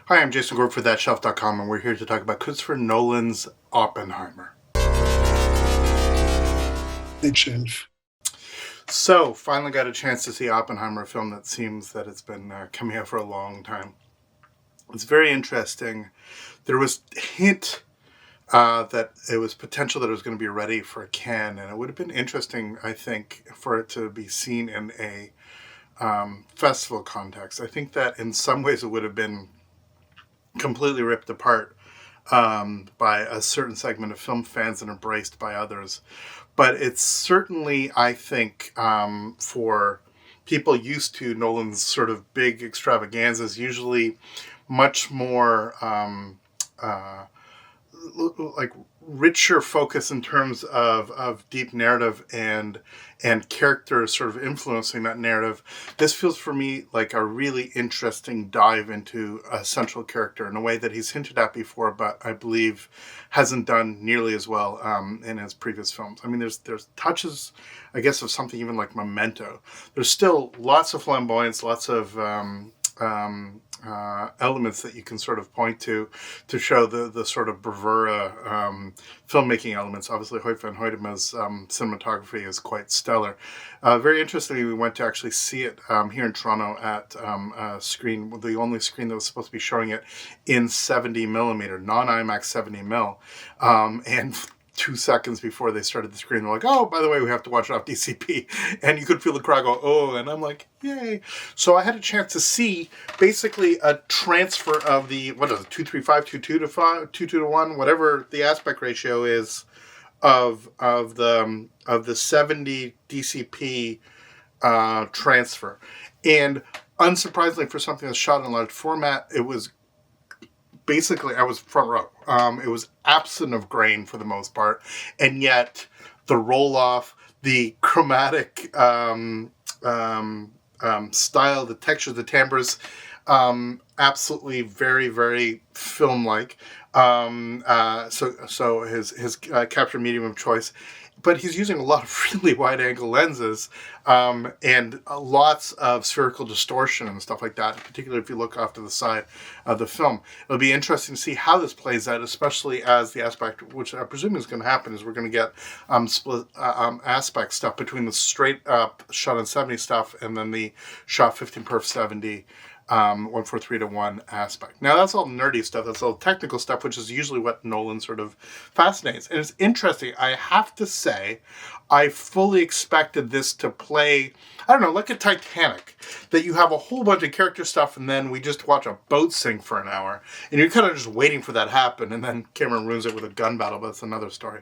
Hi, I'm Jason Gordon for ThatShelf.com, and we're here to talk about Christopher Nolan's Oppenheimer. Big shelf. So, finally got a chance to see Oppenheimer, a film that seems that it's been coming out for a long time. It's very interesting. There was a hint that it was potential that it was going to be ready for Cannes, and it would have been interesting, I think, for it to be seen in a festival context. I think that in some ways it would have been completely ripped apart by a certain segment of film fans and embraced by others. But it's certainly, I think, for people used to Nolan's sort of big extravaganzas, usually much more like richer focus in terms of deep narrative and characters sort of influencing that narrative. This feels for me like a really interesting dive into a central character in a way that he's hinted at before, but I believe hasn't done nearly as well in his previous films. I mean, there's touches, I guess, of something even like Memento. There's still lots of flamboyance, lots of elements that you can sort of point to show the sort of bravura filmmaking elements. Obviously, Hoyt van Hoytema's cinematography is quite stellar. Very interestingly, we went to actually see it here in Toronto at a screen, the only screen that was supposed to be showing it in 70 millimeter, non-IMAX 70 mil, and 2 seconds before they started the screen, they're like, oh, by the way, we have to watch it off DCP. And you could feel the crowd go, oh, and I'm like, yay. So I had a chance to see basically a transfer of the, 235, 22 to 5, 22 to 1, whatever the aspect ratio is of the 70 DCP transfer. And unsurprisingly, for something that's shot in a large format, it was basically, I was front row. It was absent of grain for the most part, and yet the roll-off, the chromatic style, the texture, the timbres, absolutely very, very film-like. So his capture medium of choice. But he's using a lot of really wide-angle lenses and lots of spherical distortion and stuff like that, particularly if you look off to the side of the film. It'll be interesting to see how this plays out, especially as the aspect, which I presume is going to happen, is we're going to get split aspect stuff between the straight-up shot on 70 stuff and then the shot 15 perf 70 1:4:3 to 1 aspect. Now that's all nerdy stuff, that's all technical stuff, which is usually what Nolan sort of fascinates. And it's interesting, I have to say, I fully expected this to play, I don't know, like a Titanic, that you have a whole bunch of character stuff and then we just watch a boat sink for an hour, and you're kind of just waiting for that to happen, and then Cameron ruins it with a gun battle, but that's another story.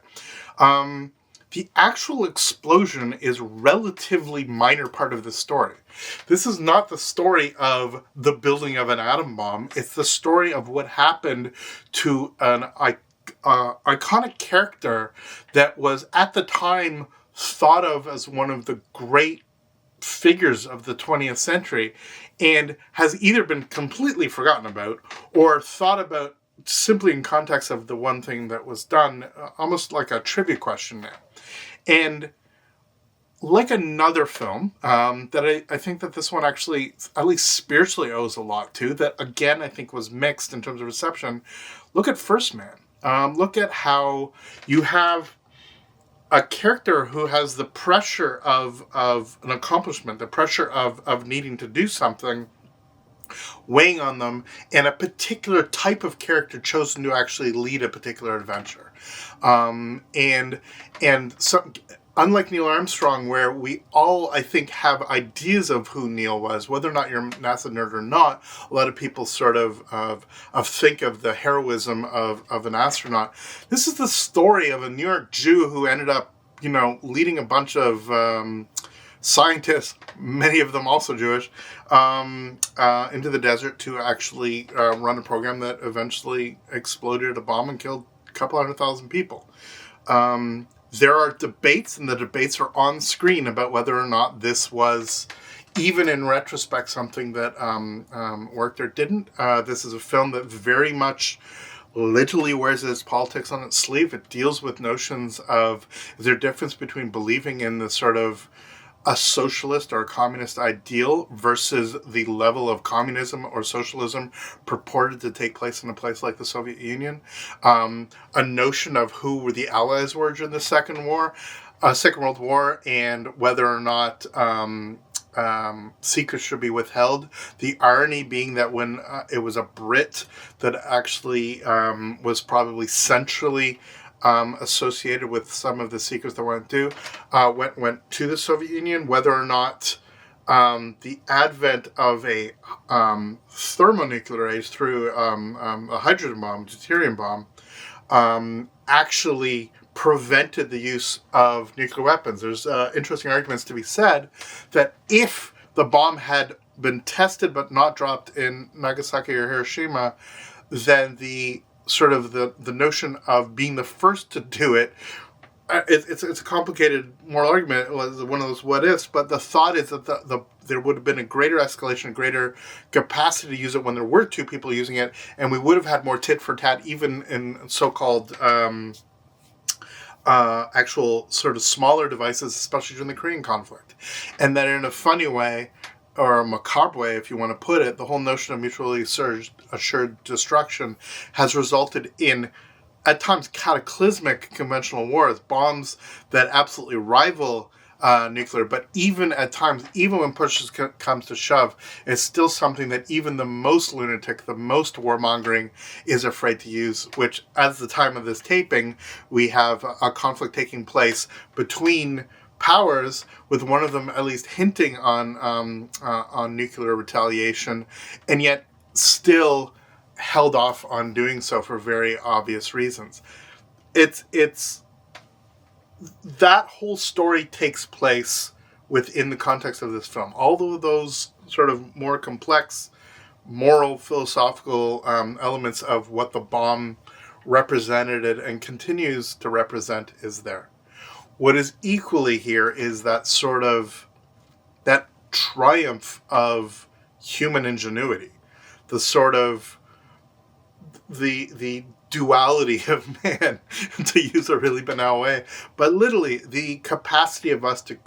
The actual explosion is relatively minor part of the story. This is not the story of the building of an atom bomb. It's the story of what happened to an iconic character that was at the time thought of as one of the great figures of the 20th century and has either been completely forgotten about or thought about simply in context of the one thing that was done, almost like a trivia question now. And like another film that I think that this one actually, at least spiritually, owes a lot to, that again I think was mixed in terms of reception, look at First Man. Look at how you have a character who has the pressure of an accomplishment, the pressure of needing to do something, weighing on them, and a particular type of character chosen to actually lead a particular adventure. And so, unlike Neil Armstrong, where we all, I think, have ideas of who Neil was, whether or not you're a NASA nerd or not, a lot of people sort of think of the heroism of an astronaut. This is the story of a New York Jew who ended up, leading a bunch of scientists, many of them also Jewish, into the desert to actually run a program that eventually exploded a bomb and killed a couple 100,000 people. There are debates, and the debates are on screen about whether or not this was, even in retrospect, something that worked or didn't. This is a film that very much literally wears its politics on its sleeve. It deals with notions of, is there a difference between believing in the sort of a socialist or a communist ideal versus the level of communism or socialism purported to take place in a place like the Soviet Union. A notion of who the Allies were during the Second World War, and whether or not secrets should be withheld. The irony being that when it was a Brit that actually was probably centrally associated with some of the secrets that went to the Soviet Union, whether or not the advent of a thermonuclear age through a hydrogen bomb, deuterium bomb, actually prevented the use of nuclear weapons. There's interesting arguments to be said that if the bomb had been tested but not dropped in Nagasaki or Hiroshima, then the notion of being the first to do it, it's a complicated moral argument. It was one of those what ifs, but the thought is that there would have been a greater escalation, greater capacity to use it when there were two people using it, and we would have had more tit for tat, even in so-called actual sort of smaller devices, especially during the Korean conflict. And that in a funny way, or a macabre way, if you want to put it, the whole notion of mutually assured destruction has resulted in, at times, cataclysmic conventional wars, bombs that absolutely rival nuclear, but even at times, even when push comes to shove, it's still something that even the most lunatic, the most warmongering is afraid to use, which, at the time of this taping, we have a conflict taking place between powers, with one of them at least hinting on nuclear retaliation, and yet still held off on doing so for very obvious reasons. It's that whole story takes place within the context of this film. All of those sort of more complex moral, philosophical elements of what the bomb represented and continues to represent is there. What is equally here is that triumph of human ingenuity, the sort of the duality of man, to use a really banal way, but literally the capacity of us to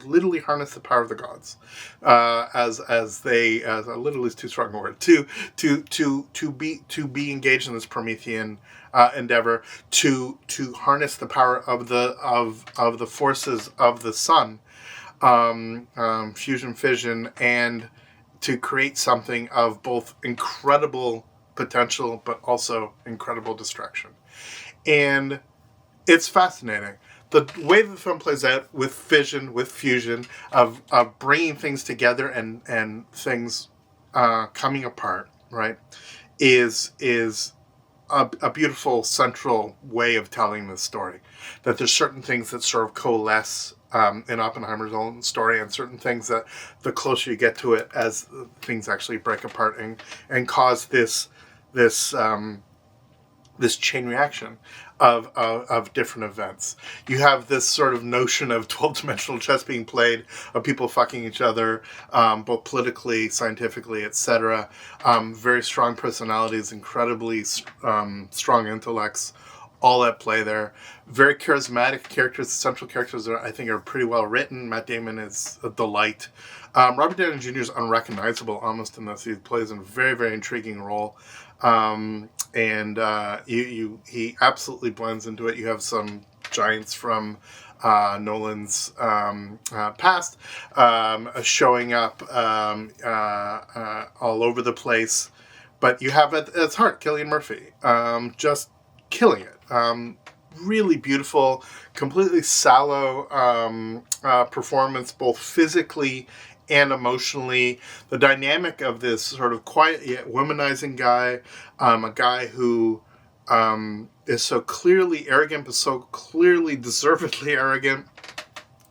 literally harness the power of the gods, as literally is too strong a word, to be engaged in this Promethean endeavor, to harness the power of the forces of the sun, fusion, fission, and to create something of both incredible potential but also incredible destruction. And it's fascinating. The way that the film plays out with fission, with fusion, of bringing things together and things coming apart, right, is a beautiful central way of telling this story. That there's certain things that sort of coalesce in Oppenheimer's own story, and certain things that the closer you get to it, as things actually break apart and cause this chain reaction of different events. You have this sort of notion of 12-dimensional chess being played, of people fucking each other, both politically, scientifically, etc. Very strong personalities, incredibly strong intellects, all at play there. Very charismatic characters. The central characters I think are pretty well written. Matt Damon is a delight. Robert Downey Jr. is unrecognizable almost in this. He plays a very, very intriguing role. And he absolutely blends into it. You have some giants from Nolan's past showing up all over the place. But you have at its heart Cillian Murphy, just killing it. Really beautiful, completely sallow performance, both physically and emotionally. The dynamic of this sort of quiet yet womanizing guy, a guy who is so clearly arrogant, but so clearly deservedly arrogant.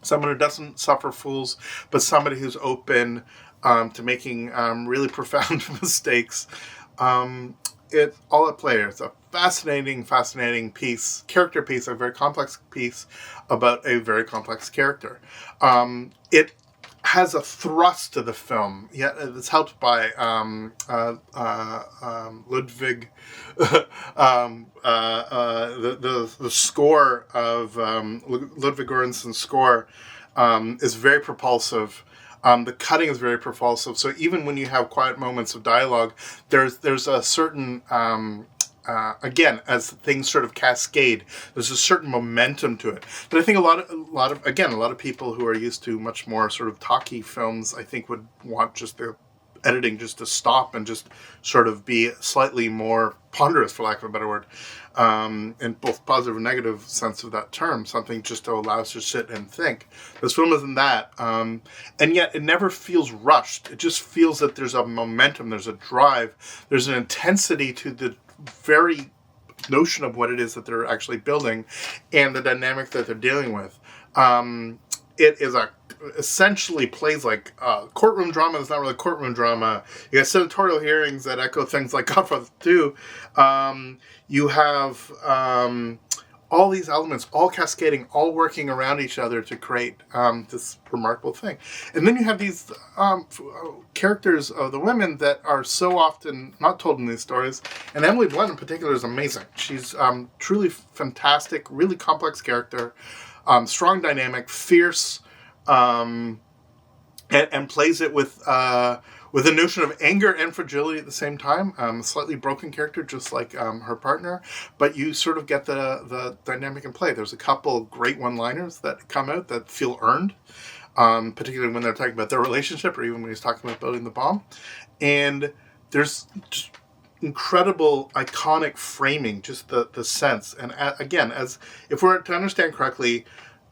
Someone who doesn't suffer fools, but somebody who's open to making really profound mistakes. It's all at play. It's a fascinating piece, character piece, a very complex piece about a very complex character. It has a thrust to the film, yet it's helped by Ludwig, the score of Ludwig Göransson's score is very propulsive. The cutting is very propulsive. So even when you have quiet moments of dialogue, there's a certain again, as things sort of cascade, there's a certain momentum to it. But I think a lot of people who are used to much more sort of talky films, I think, would want just the editing just to stop and just sort of be slightly more ponderous, for lack of a better word, in both positive and negative sense of that term, something just to allow us to sit and think. This film isn't that, and yet it never feels rushed. It just feels that there's a momentum, there's a drive, there's an intensity to the very notion of what it is that they're actually building and the dynamic that they're dealing with. It is essentially plays like courtroom drama. It's not really courtroom drama. You got senatorial hearings that echo things like Godfather 2. You have all these elements, all cascading, all working around each other to create this remarkable thing. And then you have these characters of the women that are so often not told in these stories. And Emily Blunt in particular is amazing. She's truly fantastic, really complex character, strong dynamic, fierce, and plays it with a notion of anger and fragility at the same time. A slightly broken character, just like her partner, but you sort of get the dynamic in play. There's a couple great one-liners that come out that feel earned, particularly when they're talking about their relationship, or even when he's talking about building the bomb. And there's just incredible iconic framing, just the sense. And again, as if we're to understand correctly,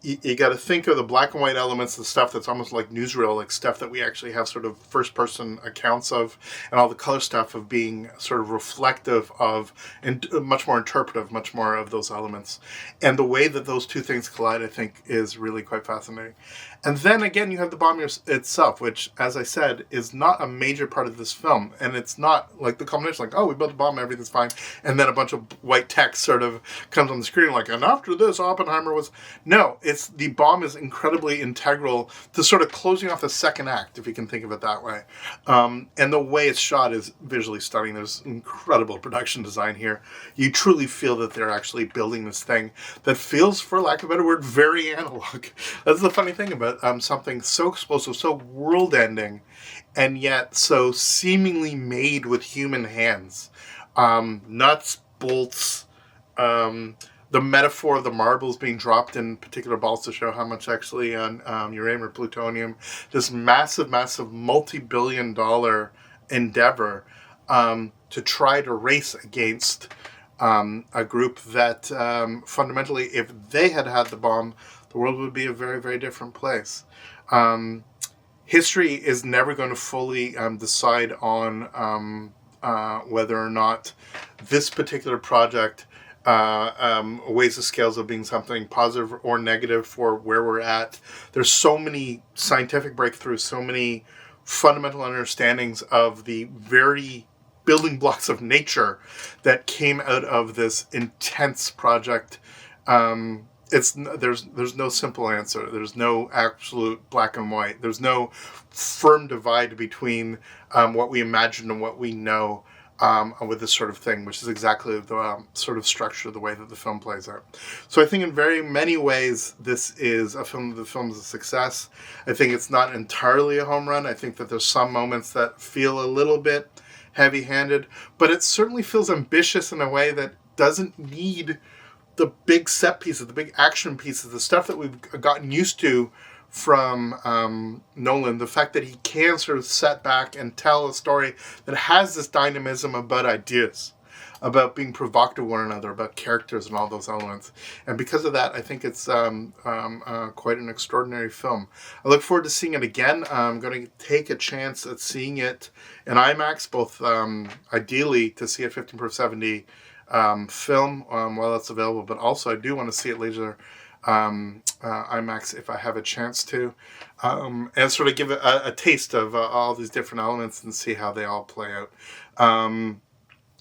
you got to think of the black and white elements, the stuff that's almost like newsreel, like stuff that we actually have sort of first-person accounts of, and all the color stuff of being sort of reflective of, and much more interpretive, much more of those elements. And the way that those two things collide, I think, is really quite fascinating. And then again, you have the bomb itself, which, as I said, is not a major part of this film. And it's not like the combination, like, oh, we built a bomb, everything's fine. And then a bunch of white text sort of comes on the screen, like, and after this, Oppenheimer was... No, the bomb is incredibly integral to sort of closing off the second act, if you can think of it that way. And the way it's shot is visually stunning. There's incredible production design here. You truly feel that they're actually building this thing that feels, for lack of a better word, very analog. That's the funny thing about something so explosive, so world-ending, and yet so seemingly made with human hands. Nuts, bolts, the metaphor of the marbles being dropped in particular balls to show how much actually on uranium or plutonium. This massive, massive multi-billion-dollar endeavor to try to race against a group that fundamentally, if they had had the bomb, the world would be a very, very different place. History is never going to fully decide on whether or not this particular project weighs the scales of being something positive or negative for where we're at. There's so many scientific breakthroughs, so many fundamental understandings of the very building blocks of nature that came out of this intense project. There's no simple answer. There's no absolute black and white. There's no firm divide between what we imagine and what we know with this sort of thing, which is exactly the sort of structure, the way that the film plays out. So I think in very many ways, this is a film. The film is a success. I think it's not entirely a home run. I think that there's some moments that feel a little bit heavy-handed, but it certainly feels ambitious in a way that doesn't need the big set pieces, the big action pieces, the stuff that we've gotten used to from Nolan. The fact that he can sort of set back and tell a story that has this dynamism about ideas, about being provocative to one another, about characters and all those elements. And because of that, I think it's quite an extraordinary film. I look forward to seeing it again. I'm going to take a chance at seeing it in IMAX, both ideally to see a 15x70 film while it's available, but also I do want to see it later IMAX if I have a chance to, and sort of give it a taste of all these different elements and see how they all play out.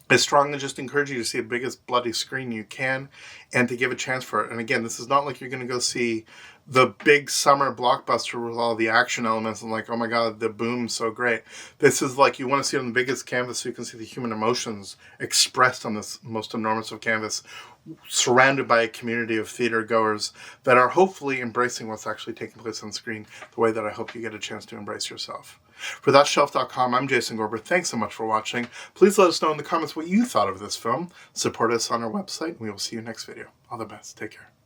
I strongly just encourage you to see the biggest bloody screen you can. and to give a chance for it. And again, this is not like you're going to go see the big summer blockbuster with all the action elements and like, oh my God, the boom's so great. This is like, you want to see it on the biggest canvas so you can see the human emotions expressed on this most enormous of canvas, surrounded by a community of theater goers that are hopefully embracing what's actually taking place on screen the way that I hope you get a chance to embrace yourself. For ThatShelf.com, I'm Jason Gorber. Thanks so much for watching. Please let us know in the comments what you thought of this film. Support us on our website, and we will see you next video. All the best. Take care.